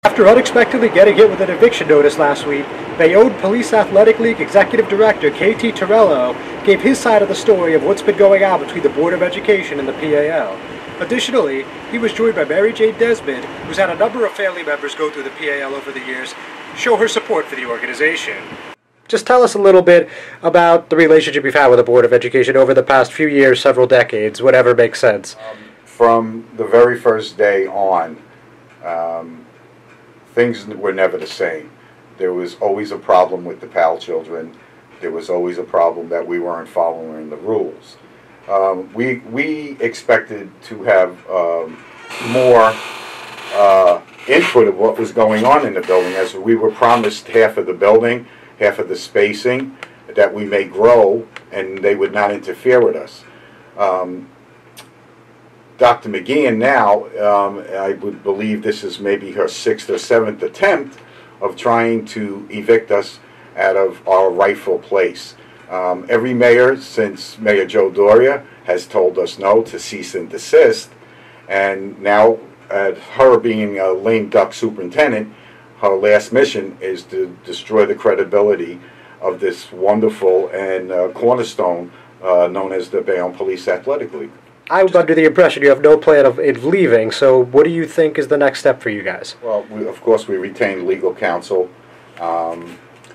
After unexpectedly getting hit with an eviction notice last week, Bayonne Police Athletic League Executive Director K.T. Torello gave his side of the story of what's been going on between the Board of Education and the P.A.L. Additionally, he was joined by Mary Jane Desmond, who's had a number of family members go through the P.A.L. over the years, show her support for the organization. Just tell us a little bit about the relationship you've had with the Board of Education over the past few years, several decades, whatever makes sense. From the very first day on, things were never the same. There was always a problem with the P.A.L. children. There was always a problem that we weren't following the rules. We expected to have more input of what was going on in the building, as we were promised half of the building, half of the spacing, that we may grow, and they would not interfere with us. Dr. McGeehan now, I would believe this is maybe her 6th or 7th attempt of trying to evict us out of our rightful place. Every mayor since Mayor Joe Doria has told us no, to cease and desist, and now her being a lame duck superintendent, her last mission is to destroy the credibility of this wonderful and cornerstone known as the Bayonne Police Athletic League. I was under the impression you have no plan of leaving, so what do you think is the next step for you guys? Well, of course, we retained legal counsel.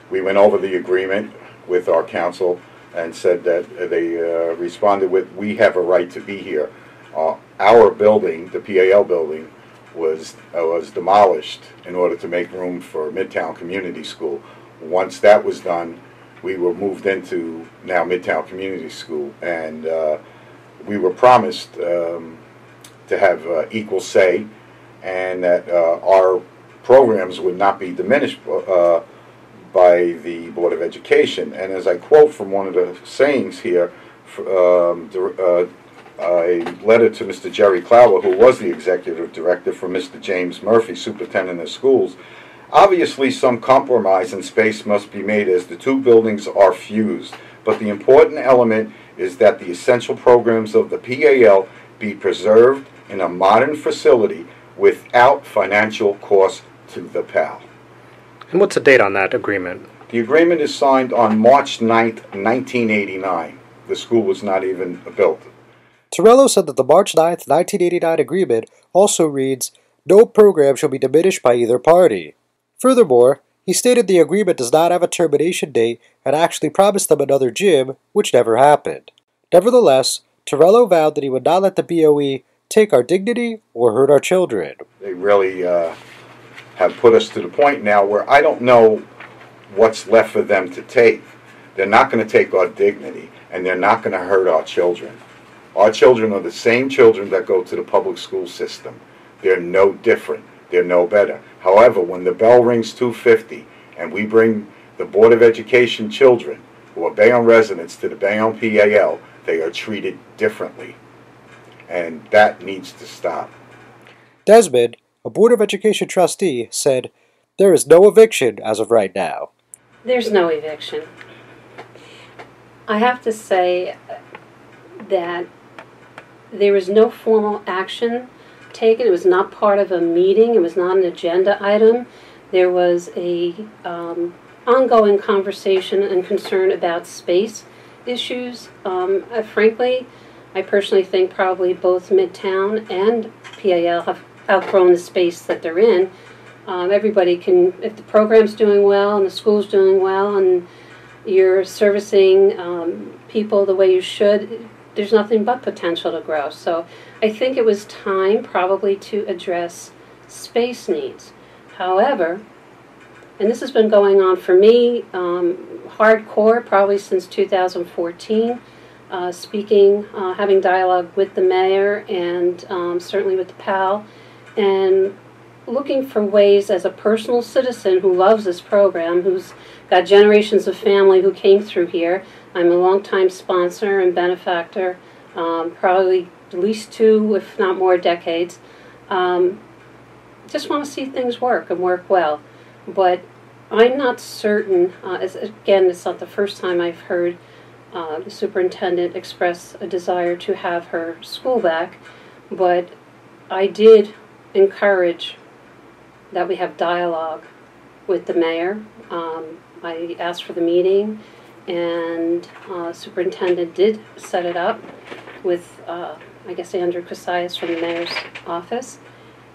We went over the agreement with our counsel and said that they responded with, we have a right to be here. Our building, the P.A.L. building, was demolished in order to make room for Midtown Community School. Once that was done, we were moved into now Midtown Community School, and we were promised to have equal say, and that our programs would not be diminished by the Board of Education. And as I quote from one of the sayings here, a letter to Mr. Jerry Clower, who was the executive director, from Mr. James Murphy, superintendent of schools. Obviously, some compromise in space must be made as the two buildings are fused, but the important element is that the essential programs of the P.A.L. be preserved in a modern facility without financial cost to the P.A.L. And what's the date on that agreement? The agreement is signed on March 9th, 1989. The school was not even built. Torello said that the March 9th, 1989 agreement also reads, "No program shall be diminished by either party." Furthermore, he stated the agreement does not have a termination date and actually promised them another gym, which never happened. Nevertheless, Torello vowed that he would not let the BOE take our dignity or hurt our children. They really have put us to the point now where I don't know what's left for them to take. They're not going to take our dignity, and they're not going to hurt our children. Our children are the same children that go to the public school system. They're no different. They're no better. However, when the bell rings 2:50 and we bring the Board of Education children who are Bayonne residents to the Bayonne P.A.L., they are treated differently. And that needs to stop. Desmond, a Board of Education trustee, said, "There is no eviction as of right now." There's no eviction. I have to say that there was no formal action taken. It was not part of a meeting. It was not an agenda item. There was a ongoing conversation and concern about space issues. Frankly, I personally think probably both Midtown and P.A.L. have outgrown the space that they're in. Everybody can, if the program's doing well and the school's doing well and you're servicing people the way you should, there's nothing but potential to grow. So I think it was time probably to address space needs. However, and this has been going on for me hardcore probably since 2014, having dialogue with the mayor and certainly with the P.A.L. and looking for ways as a personal citizen who loves this program, who's got generations of family who came through here. I'm a longtime sponsor and benefactor, probably at least 2, if not more, decades. Just want to see things work and work well. But I'm not certain, again, it's not the first time I've heard the superintendent express a desire to have her school back, but I did encourage that we have dialogue with the mayor. I asked for the meeting, and superintendent did set it up with, I guess, Andrew Casillas from the mayor's office,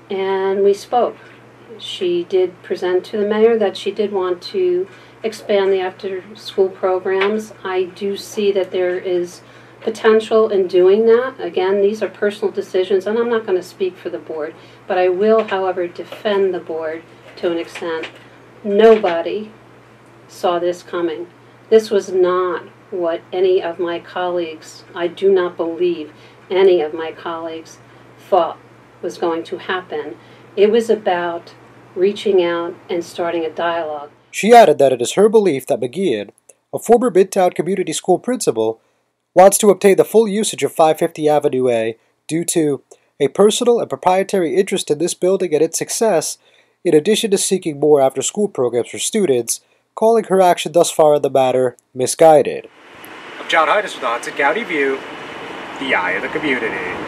and we spoke. She did present to the mayor that she did want to expand the after-school programs. I do see that there is potential in doing that. Again, these are personal decisions, and I'm not going to speak for the board, but I will, however, defend the board to an extent. Nobody saw this coming. This was not what any of my colleagues, I do not believe any of my colleagues, thought was going to happen. It was about reaching out and starting a dialogue. She added that it is her belief that McGeehan, a former Midtown Community School principal, wants to obtain the full usage of 550 Avenue A due to a personal and proprietary interest in this building and its success, in addition to seeking more after-school programs for students, calling her action thus far in the matter misguided. I'm John Hudson with the Hudson County View, the eye of the community.